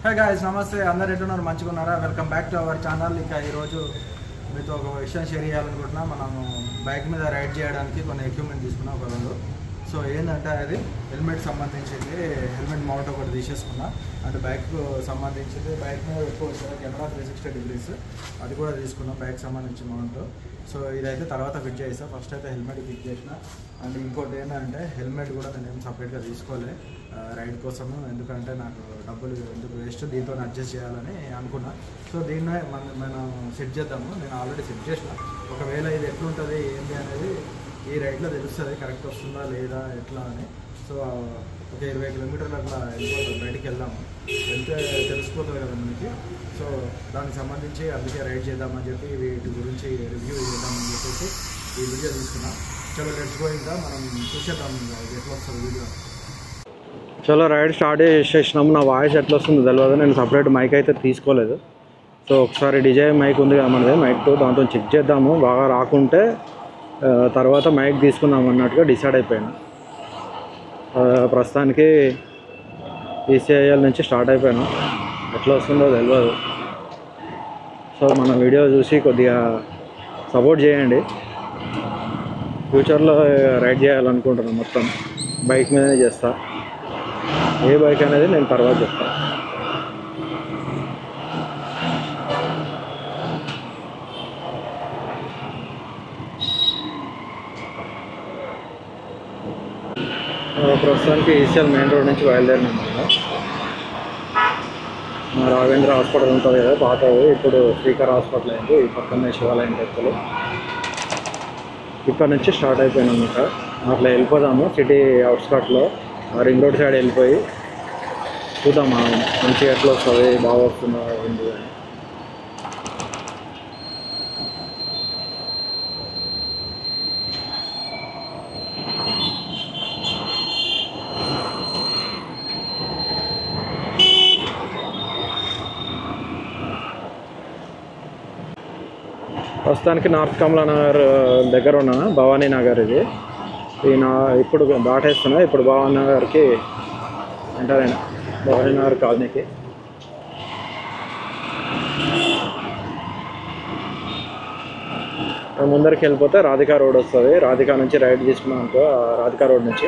Hey guys నమస్తే అందరు ఎట్టున్నారు మంచిగా ఉన్నారా welcome back to our channel ఇక ఈరోజు మీతో ఒక విషయం షేర్ చేయాలనుకుంటున్నా మనము బైక్ మీద రైడ్ చేయడానికి కొన్ని ఎక్విప్మెంట్ తీసుకున్నాం ఒక రెండు సో ఏంటంటే అది హెల్మెట్ సంబంధించింది హెల్మెట్ మౌంట్ ఒకటి తీసేసుకున్నా అంటే బైక్ సంబంధించింది బైక్ మీద పెట్టుకోవచ్చు కెమెరా 360 డిగ్రీస్ అది కూడా తీసుకున్నాం బైక్ సంబంధించిన మౌంట్ సో ఇదైతే తర్వాత ఫిట్ చేస్తా ఫస్ట్ అయితే హెల్మెట్ ఫిట్ చేసిన అండ్ ఇంకోటి ఏంటంటే హెల్మెట్ కూడా నేను ఏం సపరేట్గా తీసుకోలే రైడ్ కోసము ఎందుకంటే నాకు డబ్బులు ఎందుకు వేస్ట్ దీంతో అడ్జస్ట్ చేయాలని అనుకున్నా సో దీన్నే మనం సెట్ చేద్దాము నేను ఆల్రెడీ సెట్ చేసిన ఒకవేళ ఇది ఎట్లుంటుంది ఏంటి అనేది ఈ రైడ్లో తెలుస్తుంది కరెక్ట్ వస్తుందా లేదా ఎట్లా అని సో ఒక 20 కిలోమీటర్లు అట్లా వెళ్ళిపోతాం బయటికి వెళ్దాము వెళ్తే తెలిసిపోతుంది కదా మనకి సో దానికి సంబంధించి అందుకే రైడ్ చేద్దామని చెప్పి వీటి గురించి రివ్యూ చేద్దామని చెప్పేసి ఈ వీడియో తీసుకున్నాం చలో లెట్స్ గో ఇంకా మనం చూసేద్దాం ఎట్లా వస్తుంది వీడియో చలో రైడ్ స్టార్ట్ చేసేసినాము నా వాయిస్ ఎట్లా వస్తుందో తెలియదు నేను సపరేట్ మైక్ అయితే తీసుకోలేదు సో ఒకసారి డిజే మైక్ ఉంది కదా మనది మైక్తో దాంతో చెక్ చేద్దాము బాగా రాకుంటే తర్వాత మైక్ తీసుకుందాం అన్నట్టుగా డిసైడ్ అయిపోయాను ప్రస్తుతానికి ఈసీఐఎల్ నుంచి స్టార్ట్ అయిపోయాను ఎట్లా వస్తుందో తెలియదు సో మన వీడియో చూసి కొద్దిగా సపోర్ట్ చేయండి ఫ్యూచర్లో రైడ్ చేయాలనుకుంటున్నాను మొత్తం బైక్ మీదనే చేస్తా ఏ బైక్ అనేది నేను తర్వాత చెప్తాను ప్రస్తుతానికి ఈసీఎల్ మెయిన్ రోడ్ నుంచి బయలుదేరినాం రాఘవేంద్ర హాస్పిటల్ ఉంటుంది కదా పాతది ఇప్పుడు శ్రీకర్ హాస్పిటల్ అయింది ఈ పక్కనే శివాలయం టెంపుల్ ఇక్కడ నుంచి స్టార్ట్ అయిపోయినాం ఇంకా అట్లా వెళ్ళిపోదాము సిటీ అవుట్స్కట్లో రింగ్ రోడ్ సైడ్ వెళ్ళిపోయి చూద్దాం మంచిగా ఎట్లా వస్తుంది బాగా వస్తుందా ఏంటి అని ప్రస్తుతానికి నార్త్ కమలా నగర్ దగ్గర ఉన్న భవానీ నగర్ ఇది ఇప్పుడు దాటేస్తున్నా ఇప్పుడు భవానీ నగర్కి ఎంటర్ అయినా భవానీ నగర్ కాలనీకి ముందరికి వెళ్ళిపోతే రాధికా రోడ్ వస్తుంది రాధికా నుంచి రైట్ తీసుకున్నాం అనుకో రాధికా రోడ్ నుంచి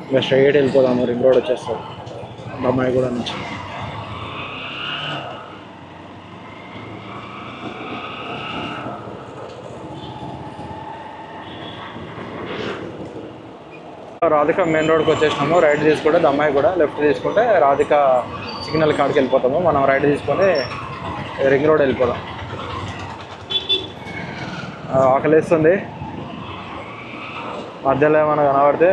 ఇంకా స్ట్రైట్ వెళ్ళిపోదాము రింగ్ రోడ్ వచ్చేస్తుంది బొమ్మాయిగూడ నుంచి రాధిక మెయిన్ రోడ్కి వచ్చేసినాము రైట్ తీసుకుంటే దమ్మాయి కూడా లెఫ్ట్ తీసుకుంటే రాధిక సిగ్నల్ కాడికి వెళ్ళిపోతాము మనం రైట్ తీసుకొని రింగ్ రోడ్ వెళ్ళిపోదాం ఆకలిస్తుంది మధ్యలో ఏమైనా కనబడితే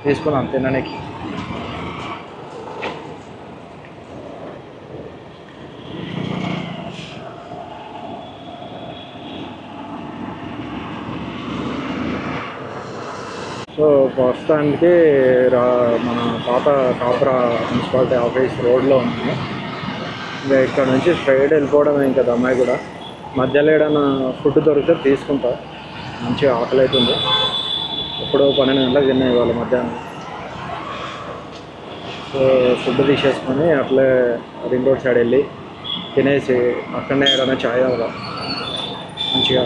తీసుకున్నాం తినడానికి సో ప్రస్తుతానికి మన పాత కాపురా మున్సిపాలిటీ ఆఫీస్ రోడ్లో ఉంది ఇంకా ఇక్కడ నుంచి స్ట్రైట్ వెళ్ళిపోవడం ఇంకా దమ్మాయి కూడా మధ్యలో ఏదైనా ఫుడ్ దొరికితే తీసుకుంటా మంచిగా ఆకలి అవుతుంది ఇప్పుడు 12 గంటలకు తిన్నాయి ఇవాళ మధ్యాహ్నం సో ఫుడ్ తీసేసుకొని అట్లే రింగ్ రోడ్ సైడ్ వెళ్ళి తినేసి అక్కడనే ఏదైనా ఛాయ్ తాగుదాం మంచిగా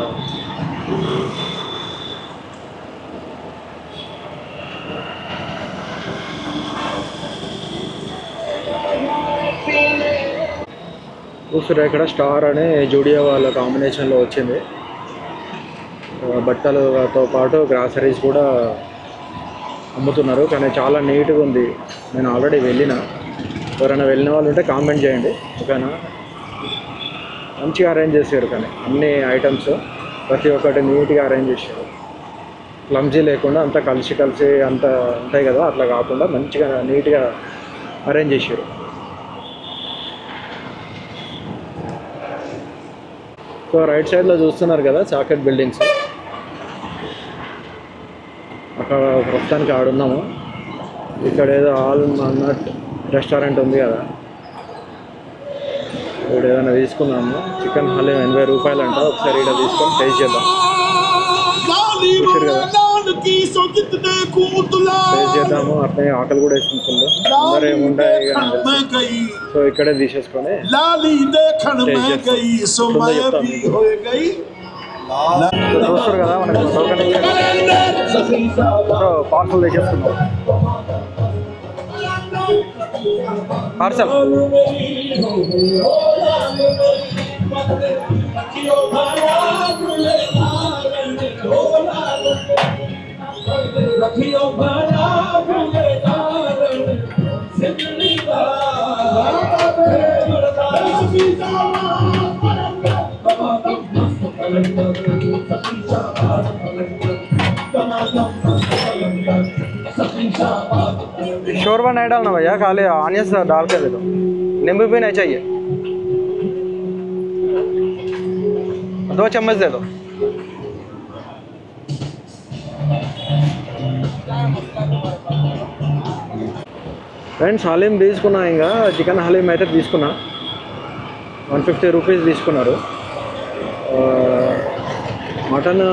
చూస్తున్నా ఇక్కడ స్టార్ అనే జూడియో వాళ్ళ కాంబినేషన్లో వచ్చింది బట్టలతో పాటు గ్రాసరీస్ కూడా అమ్ముతున్నారు కానీ చాలా నీట్గా ఉంది నేను ఆల్రెడీ వెళ్ళిన ఎవరైనా వెళ్ళిన వాళ్ళు ఉంటే కామెంట్ చేయండి ఓకేనా మంచిగా అరేంజ్ చేశారు కానీ అన్ని ఐటమ్స్ ప్రతి ఒక్కటి నీట్గా అరేంజ్ చేశారు క్లమ్జీ లేకుండా అంతా కలిసి అంత ఉంటాయి కదా అట్లా కాకుండా మంచిగా నీట్గా అరేంజ్ చేశారు సో రైట్ సైడ్లో చూస్తున్నారు కదా చాకెట్ బిల్డింగ్స్ అక్కడ ప్రస్తుతానికి ఆడున్నాము ఇక్కడ ఏదో ఆల్ అన్నట్ రెస్టారెంట్ ఉంది కదా ఇప్పుడు ఏదైనా తీసుకున్నాము చికెన్ హలీం 80 రూపాయలు అంట ఒకసారి ఇక్కడ తీసుకొని టేస్ట్ చేద్దాం చూసారు కదా చేద్దాము. అట్లనే ఆకలి కూడా వేస్తుంది ఫుల్. అందరూ ఏముంటాయి సో ఇక్కడే తీసేసుకొని చూస్తారు కదా మనకు టోకెన్ సో పార్సల్ తెచ్చేస్తున్నాం. పార్సల్ शोरबा नहीं डालना भैया, खाली ऑनियंस डाल के दे दो, नींबू भी नहीं चाहिए, 2 चम्मच दे दो। ఫ్రెండ్స్ హలీం తీసుకున్నా, ఇంకా చికెన్ హలీం అయితే తీసుకున్నా. 150 రూపీస్ తీసుకున్నారు. మటన్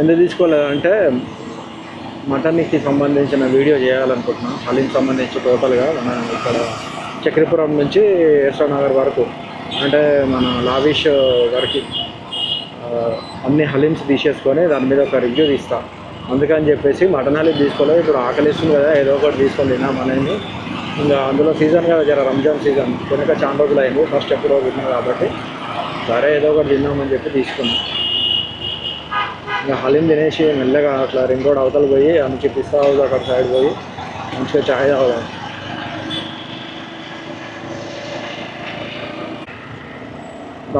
ఎందుకు తీసుకోలేదంటే మటన్కి సంబంధించిన వీడియో చేయాలనుకుంటున్నాను. హలీం సంబంధించి టోటల్గా మన ఇక్కడ చక్రపురం నుంచి ఏర్సా నగర్ వరకు, అంటే మన లావిష్ వరకు అన్ని హలీమ్స్ తీసేసుకొని దాని మీద ఒక రివ్యూ తీస్తా. అందుకని చెప్పేసి మటన్ హలీం తీసుకోలేదు. ఇప్పుడు ఆకలిస్తుంది కదా, ఏదో ఒకటి తీసుకొని తిన్నామనేది. ఇంకా అందులో సీజన్ కదా, జర రంజాన్ సీజన్ కొనక చాలా రోజులు అయింది. ఫస్ట్ ఎప్పుడో తిన్నాం కాబట్టి సరే ఏదో ఒకటి తిన్నామని చెప్పి తీసుకున్నాం. ఇంకా హలీం తినేసి మెల్లగా అట్లా రింగ్ రోడ్ అవతల పోయి అందుకే పిస్తా హౌస్ అక్కడ సైడ్ పోయి మంచిగా చాయ్ తాగుదాం.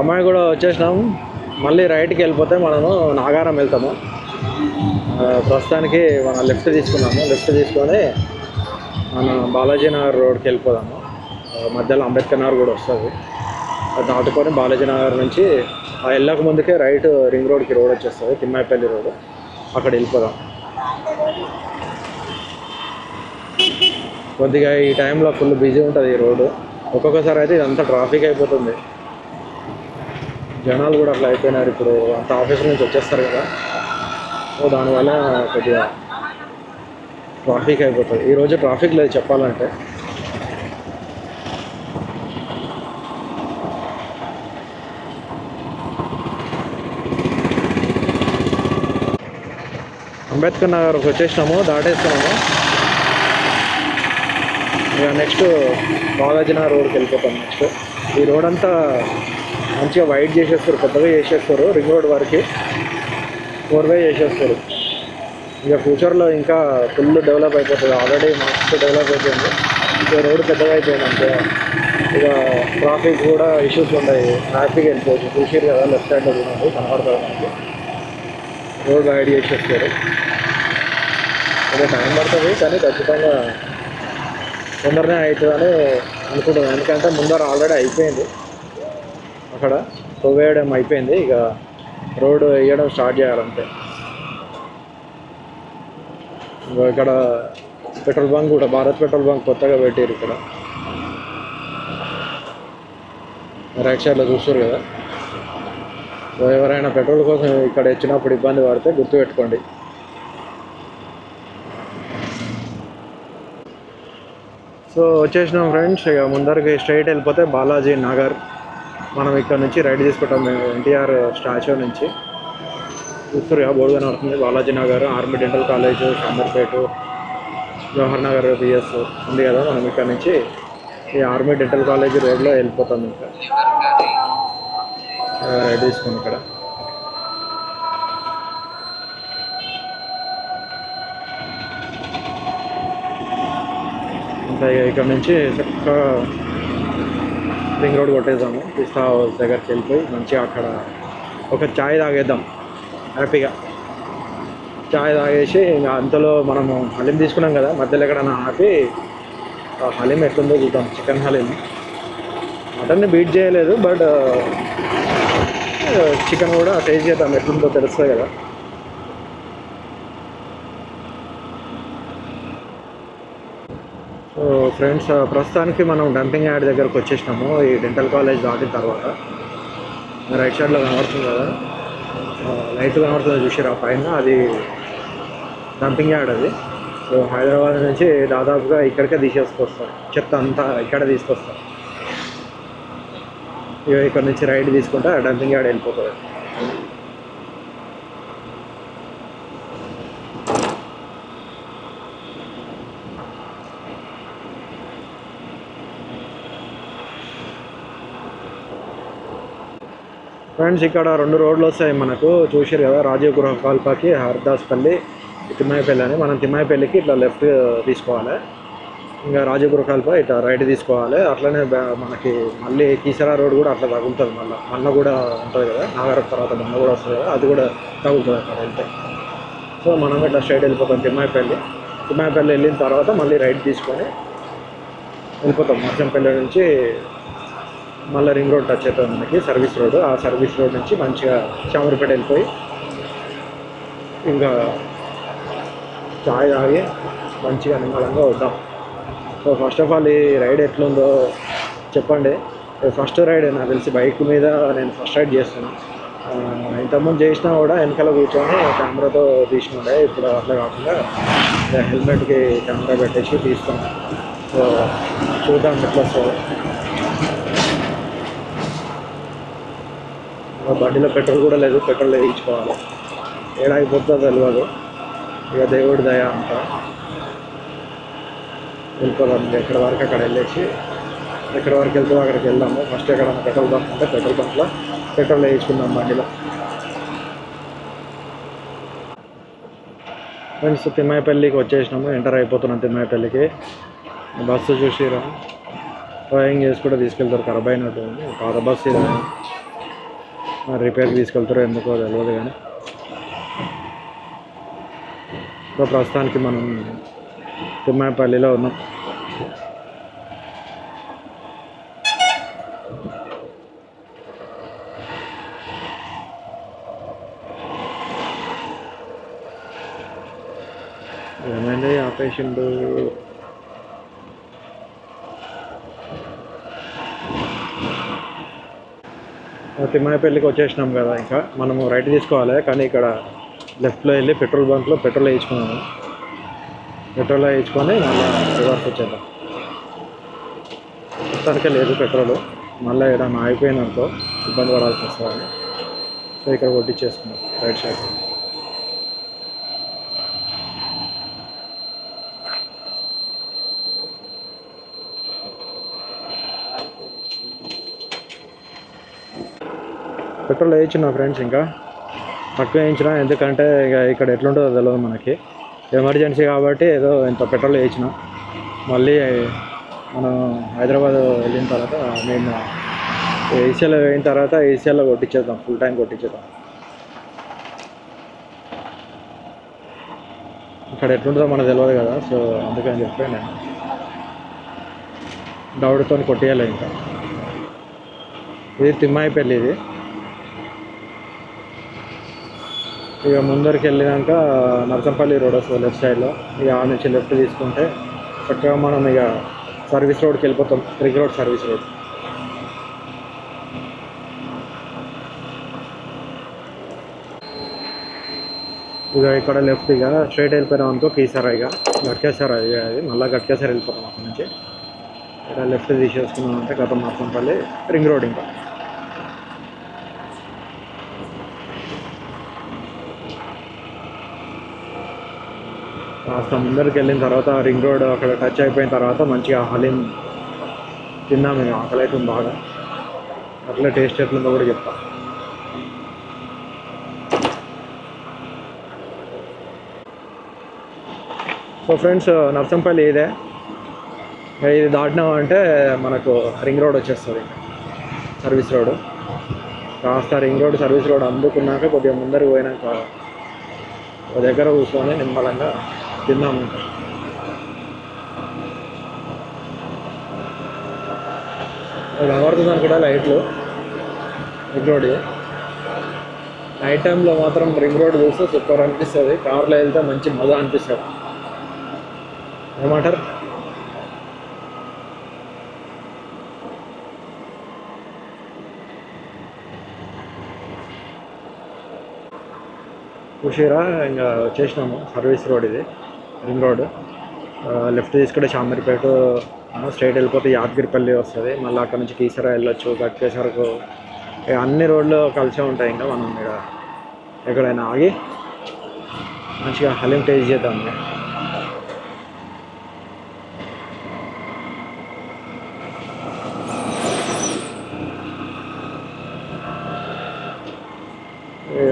అమ్మాయి కూడా వచ్చేసినాము. మళ్ళీ రైట్కి వెళ్ళిపోతే మనము నాగారం వెళ్తాము. ప్రస్తుతానికి మనం లెఫ్ట్ తీసుకున్నాము. లెఫ్ట్ తీసుకొని మన బాలాజీ నగర్ రోడ్కి వెళ్ళిపోదాము. మధ్యలో అంబేద్కర్ నగర్ కూడా వస్తుంది. అది దాటుకొని బాలాజీ నగర్ నుంచి వెళ్ళక ముందుకే రైట్ రింగ్ రోడ్కి రోడ్ వచ్చేస్తుంది, తిమ్మాయిపల్లి రోడ్. అక్కడ వెళ్ళిపోదాం. కొద్దిగా ఈ టైంలో ఫుల్ బిజీ ఉంటుంది ఈ రోడ్డు. ఒక్కొక్కసారి అయితే ఇదంతా ట్రాఫిక్ అయిపోతుంది. జనాలు కూడా అట్లా అయిపోయినారు. ఇప్పుడు అంత ఆఫీస్ నుంచి వచ్చేస్తారు కదా, సో దానివల్ల కొద్దిగా ట్రాఫిక్ అయిపోతుంది. ఈరోజు ట్రాఫిక్ లేదు చెప్పాలంటే. అంబేద్కర్ నగర్కి వచ్చేసినాము, దాటేస్తున్నాము. ఇక నెక్స్ట్ బాలాజీ నగర్ రోడ్కి వెళ్ళిపోతాం. నెక్స్ట్ ఈ రోడ్ అంతా మంచిగా వైట్ చేసేస్తారు, కొత్తగా చేసేస్తారు. రింగ్ రోడ్ వరకు 4 వే చేసేస్తారు. ఇక ఫ్యూచర్లో ఇంకా ఫుల్ డెవలప్ అయిపోతుంది. ఆల్రెడీ మస్తు డెవలప్ అయిపోయింది. ఇక రోడ్ పెద్దగా అయిపోయింది అంతే. ఇక ట్రాఫిక్ కూడా ఇష్యూస్ ఉన్నాయి. ట్రాఫిక్ వెళ్ళిపోవచ్చు. చూసారు కదా, లెఫ్ట్ సైడ్లో తినండి కనపడుతుంది మనకి. రోడ్ వైడ్ చేసేస్తారు. కొంచెం టైం పడుతుంది కానీ ఖచ్చితంగా తొందరనే అవుతుందని అనుకుంటున్నాను. ఎందుకంటే ముందర ఆల్రెడీ అయిపోయింది, అక్కడ వేయడం అయిపోయింది. ఇక రోడ్డు వేయడం స్టార్ట్ చేయాలంటే. ఇక్కడ పెట్రోల్ బంక్ కూడా, భారత్ పెట్రోల్ బంక్ కొత్తగా పెట్టారు ఇక్కడ. రైట్ సైడ్లో చూస్తారు కదా. ఎవరైనా పెట్రోల్ కోసం ఇక్కడ వచ్చినప్పుడు ఇబ్బంది పడితే గుర్తుపెట్టుకోండి. సో వచ్చేసినాం ఫ్రెండ్స్. ఇక ముందరికి స్ట్రైట్ వెళ్ళిపోతే బాలాజీ నగర్. మనం ఇక్కడ నుంచి రైట్ తీసుకుంటాం. మేము ఎన్టీఆర్ స్టాచ్యూ నుంచి చూస్తుగా బోర్డు కనబడుతుంది. Balaji Nagar, army dental college, Shamirpet, Jawahar Nagar బిఎస్ ఉంది కదా. మనం ఇక్కడ నుంచి ఈ ఆర్మీ డెంటల్ కాలేజ్ రోడ్లో వెళ్ళిపోతాం. ఇంకా రైట్ తీసుకుని ఇక్కడ ఇంకా ఇక్కడ నుంచి చక్కగా రింగ్ రోడ్ కొట్టేద్దాము. పిస్తా హౌస్ దగ్గరికి వెళ్ళిపోయి మంచిగా అక్కడ ఒక చాయ్ తాగేద్దాం హ్యాపీగా. చాయ్ తాగేసి ఇంకా అంతలో మనము హలీం తీసుకున్నాం కదా, మధ్యలో ఎక్కడన్నా ఆపి హలీం ఎట్లుందో చూద్దాం. చికెన్ హలీం. మటన్ని బీట్ చేయలేదు, బట్ చికెన్ కూడా టేస్ట్ చేద్దాం ఎట్లుందో తెలుస్తుంది కదా. సో ఫ్రెండ్స్ ప్రస్తుతానికి మనం డంపింగ్ యార్డ్ దగ్గరకు వచ్చేసినాము. ఈ డెంటల్ కాలేజ్ దాటిన తర్వాత రైట్ సైడ్లో కనబడుతుంది కదా, లైట్ కనబడుతుంది చూసారు ఆ పైన, అది డంపింగ్ యార్డ్ అది. సో హైదరాబాద్ నుంచి దాదాపుగా ఇక్కడికే తీసేసుకొస్తారు, చెత్త అంతా ఇక్కడ తీసుకొస్తారు. ఇక ఇక్కడ నుంచి రైడ్ తీసుకుంటే డంపింగ్ యార్డ్ వెళ్ళిపోతుంది. ఫ్రెండ్స్ ఇక్కడ 2 రోడ్లు వస్తాయి మనకు, చూసారు కదా, రాజీవ్ గృహకల్పకి హర్దాస్పల్లి, తిమ్మాయిపల్లి అని. మనం తిమ్మాయిపల్లికి ఇట్లా లెఫ్ట్ తీసుకోవాలి, ఇంకా రాజీవ్ గృహకల్ప ఇట్లా రైట్ తీసుకోవాలి. అట్లనే మనకి మళ్ళీ కీసరా రోడ్ కూడా అట్లా తగులుతుంది, మళ్ళీ కూడా ఉంటుంది కదా, నాగరపు తర్వాత మళ్ళీ కూడా వస్తుంది కదా, అది కూడా తగులుతుంది అక్కడ వెళ్తే. సో మనం ఇట్లా స్ట్రైట్ వెళ్ళిపోతాం తిమ్మాయిపల్లి వెళ్ళిన తర్వాత మళ్ళీ రైట్ తీసుకొని వెళ్ళిపోతాం. నర్సంపల్లి నుంచి మళ్ళీ రింగ్ రోడ్ టచ్ అవుతుంది మనకి, సర్వీస్ రోడ్. ఆ సర్వీస్ రోడ్ నుంచి మంచిగా చామరపేట వెళ్ళిపోయి ఇంకా చాయ్ తాగి మంచిగా నిమ్మలంగా వద్దాం. సో ఫస్ట్ ఆఫ్ ఆల్ ఈ రైడ్ ఎట్లుందో చెప్పండి. ఫస్ట్ రైడ్ నాకు తెలిసి బైక్ మీద నేను ఫస్ట్ రైడ్ చేస్తున్నాను. ఇంతకుముందు చేసినా కూడా వెనకాల కూర్చొని కెమెరాతో తీసుకుండే, ఇప్పుడు అట్లా కాకుండా హెల్మెట్కి కెమెరా పెట్టేసి తీస్తున్నాను. సో చూద్దాం ఎట్లా వస్తుంది. బండిలో పెట్రోల్ కూడా లేదు, పెట్రోల్ వేయించుకోవాలి. ఏడాగిపోతుందో తెలియదు, ఇక దేవుడి దయ అంట. వెళ్ళిపోదాం, ఎక్కడి వరకు అక్కడ వెళ్ళేసి ఎక్కడి వరకు వెళ్తుందో అక్కడికి వెళ్దాము. ఫస్ట్ ఎక్కడన్నా పెట్రోల్ బంక్ ఉంటే పెట్రోల్ బంక్లో పెట్రోల్ వేయించుకుందాం బండిలో. ఫ్రెండ్స్ తిమ్మాయిపల్లికి వచ్చేసినాము, ఎంటర్ అయిపోతున్నాం తిమ్మాయిపల్లికి. బస్సు చూసిరా, డ్రైవింగ్ చేసి కూడా తీసుకెళ్తారు, ఖరాబ్ అయినట్టు పాత బస్సు ఇది. రిపేర్కి తీసుకెళ్తారో ఎందుకో తెలియదు కానీ ఇప్పుడు ప్రస్తుతానికి మనం తిమ్మాయిపల్లిలో ఉన్నాం. ఏమైంది ఆపేషండు? తిమ్మాయిపల్లికి వచ్చేసినాం కదా, ఇంకా మనము రైట్ తీసుకోవాలి. కానీ ఇక్కడ లెఫ్ట్లో వెళ్ళి పెట్రోల్ బంక్లో పెట్రోల్ వేయించుకున్నాము. పెట్రోల్ వేయించుకొని మళ్ళీ రివర్స్ వచ్చేద్దాం. మొత్తానికే లేదు పెట్రోల్, మళ్ళీ ఏదైనా ఆగిపోయిందనుకో ఇబ్బంది పడాల్సి వస్తుందని. సో ఇక్కడ కొట్టించేసుకున్నాం రైట్ సైడ్. పెట్రోల్ వేయించిన ఫ్రెండ్స్, ఇంకా తక్కువ వేయించిన, ఎందుకంటే ఇక ఇక్కడ ఎట్లుంటుందో తెలియదు మనకి. ఎమర్జెన్సీ కాబట్టి ఏదో ఇంత పెట్రోల్ వేయించిన. మళ్ళీ మనం హైదరాబాద్ వెళ్ళిన తర్వాత మేము ఏసీలో వేయిన తర్వాత ఏసీలో కొట్టించేద్దాం, ఫుల్ ట్యాంక్ కొట్టించేద్దాం. ఇక్కడ ఎట్లుంటుందో మనకు తెలియదు కదా, సో అందుకని చెప్పి నేను దౌడుతో కొట్టేయాలి. ఇంకా ఇది తిమ్మాయిపల్లి. ఇది ఇక ముందరికి వెళ్ళినాక నర్సంపల్లి రోడ్ వస్తుంది లెఫ్ట్ సైడ్లో. ఇక ఆ నుంచి లెఫ్ట్ తీసుకుంటే చక్కగా మనం ఇక సర్వీస్ రోడ్కి వెళ్ళిపోతాం, రింగ్ రోడ్ సర్వీస్ రోడ్. ఇక ఇక్కడ లెఫ్ట్ ఇక స్ట్రైట్ వెళ్ళిపోయినాం అనుకో కీసరా, ఇక గట్కేసరా. ఇక అది మళ్ళీ గట్కేసరా వెళ్ళిపోతాం అక్కడి నుంచి. ఇక్కడ లెఫ్ట్ తీసేసుకున్నాం అంటే గతం నర్సంపల్లి రింగ్ రోడ్. ఇంకా కాస్త ముందరికి వెళ్ళిన తర్వాత రింగ్ రోడ్ అక్కడ టచ్ అయిపోయిన తర్వాత మంచిగా హలీం తిన్నాము. మేము ఆకలి అవుతుంది బాగా, అట్లా టేస్ట్ ఎట్లుందో కూడా చెప్తా. సో ఫ్రెండ్స్ నర్సంపల్లి ఇదే, ఇది దాటినామంటే మనకు రింగ్ రోడ్ వచ్చేస్తుంది, సర్వీస్ రోడ్. కాస్త రింగ్ రోడ్ సర్వీస్ రోడ్ అందుకున్నాక కొద్దిగా ముందరికి పోయినాక ఒక దగ్గర కూర్చొని నిమ్మలంగా తిన్నాము. కనబడుతుంది అనుకుంటా లైట్లు రింగ్ రోడ్. నైట్ టైంలో మాత్రం రింగ్ రోడ్ చూస్తే సూపర్ అనిపిస్తుంది, కార్లో వెళ్తే మంచి మజా అనిపిస్తుంది. ఏమంటారు? చూసిరా ఇంకా వచ్చేసినాము. సర్వీస్ రోడ్ ఇది, రింగ్ రోడ్. లెఫ్ట్ తీసుకుంటే షామీర్పేట, స్ట్రైట్ వెళ్ళిపోతే యాదగిరిపల్లి వస్తుంది. మళ్ళీ అక్కడ నుంచి కీసరా వెళ్ళొచ్చు, గట్కేసరకు. అన్ని రోడ్లు కలిసే ఉంటాయి. ఇంకా మనం ఇక్కడ ఎక్కడైనా ఆగి మంచిగా హలీం టేస్ట్ చేద్దాం.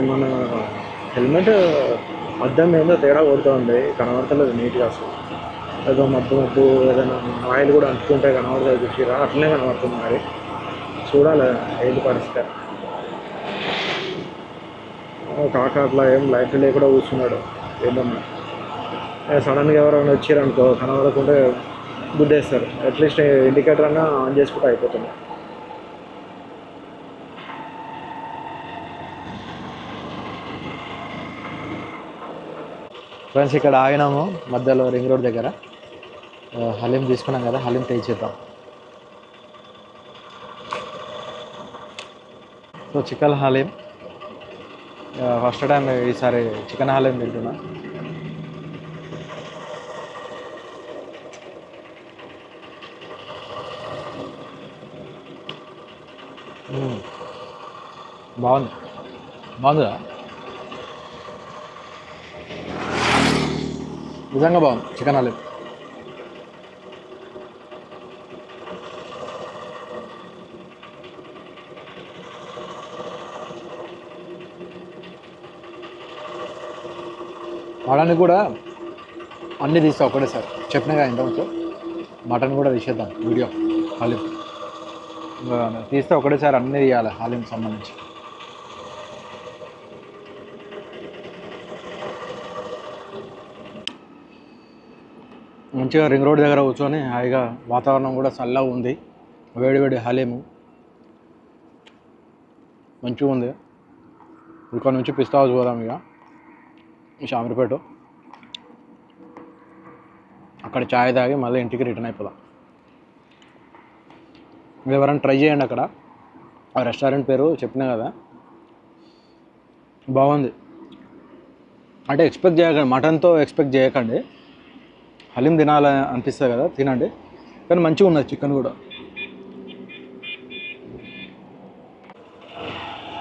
మన హెల్మెట్ అద్దం ఏందో తేడా కొడుతుంది, కనబడతలేదు నీట్గా. అసలు ఏదో మబ్బు ఏదైనా ఆయిల్ కూడా అంటుకుంటే కనబడుతుంది. చూసిరా అట్లనే కనబడుతుంది. మరి చూడాలి ఏంటి పరిస్థితి. కాక అట్లా ఏం లైట్ లేకుండా కూర్చున్నాడు. ఏంటమ్మా సడన్గా ఎవరైనా వచ్చారనుకో కనబడకుంటే గుద్దేస్తారు. అట్లీస్ట్ ఇండికేటర్ అన్నా ఆన్ చేసుకుంటే అయిపోతుంది. ఫ్రెండ్స్ ఇక్కడ ఆగినాము మధ్యలో రింగ్ రోడ్ దగ్గర. హలీం తీసుకున్నాం కదా, హలీం టేస్ట్ చేద్దాం. So chicken haleem first time ఈసారి చికెన్ హలీం తింటున్నా. బాగుందా? నిజంగా బాగుంది చికెన్ హలీం. వాడడానికి కూడా అన్నీ తీస్తా ఒకటేసారి. చెప్పినగా ఇంతకుముందు మటన్ కూడా తీసేద్దాం వీడియో. హలీం తీస్తే ఒకటేసారి అన్నీ తీయాలి హలీం సంబంధించి. మంచిగా రింగ్ రోడ్ దగ్గర కూర్చొని హాయిగా, వాతావరణం కూడా చల్లగా ఉంది. వేడి హలీము మంచిగా ఉంది. ఇక్కడ నుంచి పిస్తా హౌస్ పోదాం. ఇక షామీర్పేట అక్కడ ఛాయ్ తాగి మళ్ళీ ఇంటికి రిటర్న్ అయిపోదాం. మీరు ఎవరైనా ట్రై చేయండి. అక్కడ ఆ రెస్టారెంట్ పేరు చెప్పినా కదా, బాగుంది. అంటే ఎక్స్పెక్ట్ చేయకండి, మటన్తో ఎక్స్పెక్ట్ చేయకండి. హలీం తినాలని అనిపిస్తుంది కదా, తినండి. కానీ మంచిగా ఉన్నది చికెన్ కూడా.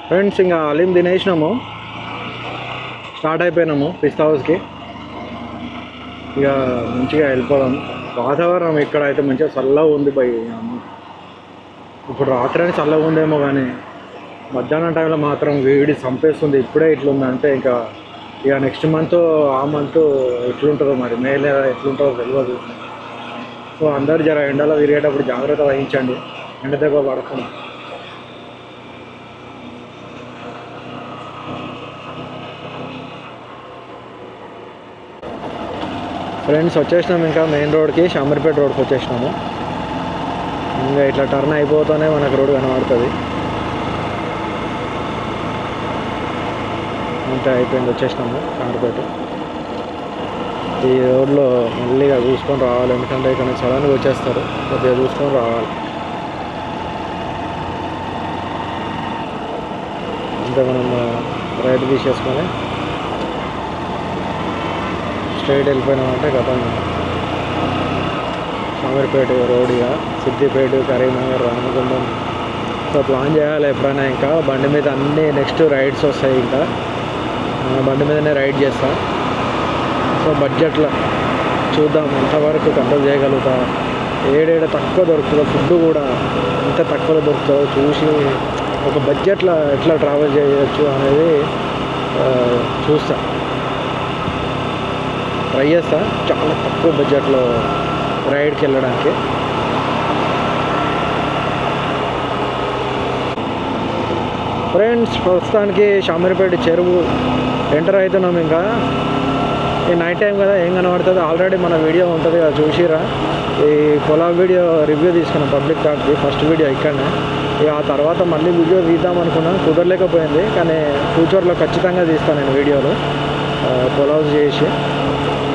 ఫ్రెండ్స్ ఇంకా హలీం తినేసినాము, స్టార్ట్ అయిపోయినాము పిస్తా హౌస్కి. ఇక మంచిగా వెళ్ళిపోదాం. వాతావరణం ఇక్కడ అయితే మంచిగా చల్లగా ఉంది భయ్. ఇప్పుడు రాత్రి అని చల్లగా ఉందేమో కానీ మధ్యాహ్నం టైంలో మాత్రం వేడి చంపేస్తుంది. ఇప్పుడే ఇట్లుందంటే ఇంకా ఇక నెక్స్ట్ మంత్ ఆ మంత్ ఎట్లుంటుందో మరి, మేలో ఎట్లుంటుందో తెలియదు. సో అందరు జర ఎండలో తిరిగేటప్పుడు జాగ్రత్త వహించండి, ఎండ దెబ్బ పడకుండా. ఫ్రెండ్స్ వచ్చేసినాము ఇంకా మెయిన్ రోడ్కి, షామీర్పేట రోడ్కి వచ్చేసినాము. ఇంకా ఇట్లా టర్న్ అయిపోతూనే మనకు రోడ్ కనబడుతుంది. అంతే అయిపోయింది, వచ్చేసినాము షామీర్పేట. ఈ రోడ్లో మళ్ళీగా చూసుకొని రావాలి, ఎందుకంటే ఇక్కడ సడన్గా వచ్చేస్తారు, కొద్దిగా చూసుకొని రావాలి. అంతే మనం రైట్ తీసేసుకొని స్ట్రైట్ వెళ్ళిపోయినామంటే గతం షామీర్పేట రోడ్. ఇక సిద్దిపేట, కరీంనగర్, రామగుండం. సో ప్లాన్ చేయాలి ఎప్పుడైనా. ఇంకా బండి మీద అన్నీ నెక్స్ట్ రైడ్స్ వస్తాయి. ఇంకా బండి మీదనే రైడ్ చేస్తా. సో బడ్జెట్లో చూద్దాం ఎంతవరకు కంట్రోల్ చేయగలుగుతా, ఏడేడ తక్కువ దొరుకుతుందో, ఫుడ్ కూడా ఎంత తక్కువలో దొరుకుతుందో చూసి ఒక బడ్జెట్లో ఎట్లా ట్రావెల్ చేయవచ్చు అనేది చూస్తా, ట్రై చేస్తా. చాలా తక్కువ బడ్జెట్లో రైడ్కి వెళ్ళడానికి. ఫ్రెండ్స్ ప్రస్తుతానికి షామీర్పేట చెరువు ఎంటర్ అవుతున్నాం. ఇంకా ఈ నైట్ టైం కదా ఏం కనబడుతుంది, ఆల్రెడీ మన వీడియో ఉంటుంది కదా చూసిరా. ఈ పొలం వీడియో రివ్యూ తీసుకున్నాం పబ్లిక్ టాక్కి, ఫస్ట్ వీడియో ఇక్కడనే. ఇక ఆ తర్వాత మళ్ళీ వీడియో తీద్దాం అనుకున్నాం, కుదరలేకపోయింది. కానీ ఫ్యూచర్లో ఖచ్చితంగా తీస్తాను నేను వీడియోలు, పొలావ్ చేసి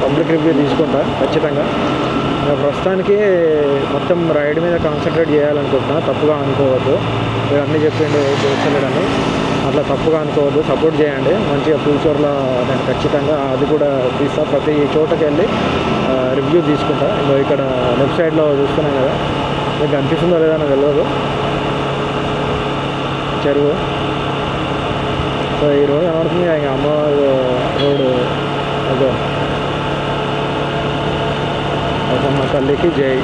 పబ్లిక్ రివ్యూ తీసుకుంటా ఖచ్చితంగా. ప్రస్తుతానికి మొత్తం రైడ్ మీద కాన్సన్ట్రేట్ చేయాలనుకుంటున్నా, తప్పుగా అనుకోవద్దు. మీరు అన్నీ చెప్పిండు చేస్తలేడని. అట్లా తప్పుగా అనుకోవద్దు, సపోర్ట్ చేయండి. మంచిగా ఫ్యూచర్లో నేను ఖచ్చితంగా అది కూడా తీస్తా. ప్రతి చోటకి వెళ్ళి రివ్యూ తీసుకుంటా. ఇక్కడ లెఫ్ట్ సైడ్లో చూస్తున్నాం కదా, మీకు కనిపిస్తుందో లేదో నాకు తెలియదు చెరువు. సో ఈ రోడ్ కనబడుతుంది ఇంకా అమ్మవారి రోడ్డు. అదో మా తల్లికి జై.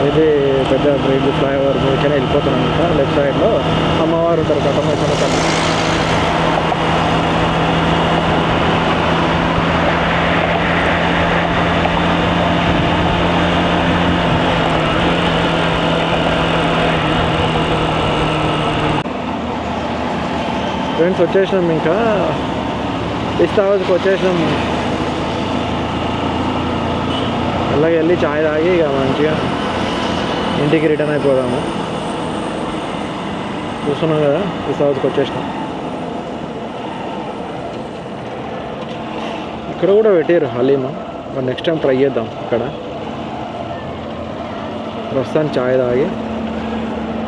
ఇది పెద్ద బ్రిడ్జ్ ఫ్లైఓవర్ మీదకైనా వెళ్ళిపోతున్నాం. ఇంకా లెఫ్ట్ సైడ్లో అమ్మవారు ఉంటారు, కట్టమైసమ్మ తల్లి. ఫ్రెండ్స్ వచ్చేసినాం, ఇంకా పిస్తా హౌస్కి వచ్చేసినాం. అలాగే వెళ్ళి చాయ్ తాగి ఇక మంచిగా ఇంటికి రిటర్న్ అయిపోదాము. చూస్తున్నాం కదా, పిస్తా హౌస్కి వచ్చేసినాం. ఇక్కడ కూడా పెట్టారు హలీమా, మరి నెక్స్ట్ టైం ట్రై చేద్దాం ఇక్కడ. ప్రస్తుతానికి చాయ్ తాగి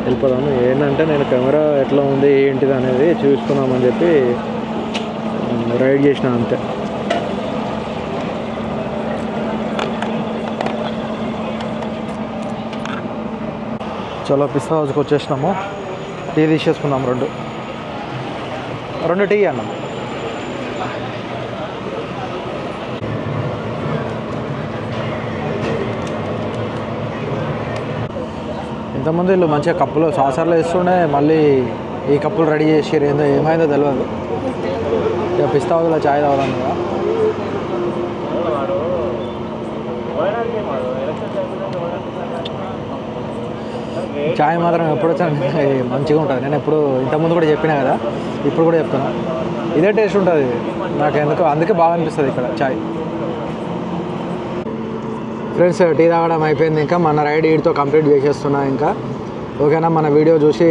వెళ్ళిపోదాము. ఏంటంటే నేను కెమెరా ఎట్లా ఉంది ఏంటిది అనేది చూసుకున్నామని చెప్పి రైడ్ చేసిన అంతే. చలో పిస్తా హౌస్కి వచ్చేసినాము. టీ తీసేసుకున్నాం, రెండు టీ అన్నాం. ఇంతకుముందు వీళ్ళు మంచిగా కప్పులు సాసర్లు వేస్తుండే, మళ్ళీ ఈ కప్పులు రెడీ చేసారు. ఏమైందో తెలియదు. ఇక పిస్తా హౌస్లో చాయ్ తాగడం కదా. చాయ్ మాత్రం ఎప్పుడు వచ్చా మంచిగా ఉంటుంది. నేను ఎప్పుడు ఇంతకుముందు కూడా చెప్పినా కదా, ఇప్పుడు కూడా చెప్తాను, ఇదే టేస్ట్ ఉంటుంది నాకు ఎందుకు, అందుకే బాగా అనిపిస్తుంది ఇక్కడ చాయ్. ఫ్రెండ్స్ టీ తాగడం అయిపోయింది. ఇంకా మన రైడ్ వీడితో కంప్లీట్ చేసేస్తున్నా. ఇంకా ఓకేనా, మన వీడియో చూసి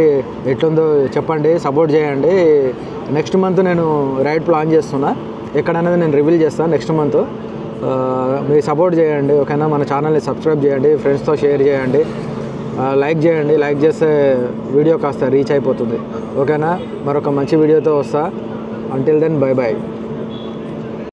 ఎట్లుందో చెప్పండి, సపోర్ట్ చేయండి. నెక్స్ట్ మంత్ నేను రైడ్ ప్లాన్ చేస్తున్నా, ఎక్కడనేది నేను రివీల్ చేస్తాను నెక్స్ట్ మంత్. మీరు సపోర్ట్ చేయండి ఓకేనా. మన ఛానల్ని సబ్స్క్రైబ్ చేయండి, ఫ్రెండ్స్తో షేర్ చేయండి, లైక్ చేయండి. లైక్ చేస్తే వీడియో కాస్త రీచ్ అయిపోతుంది ఓకేనా. మరొక మంచి వీడియోతో వస్తా. Until then bye bye.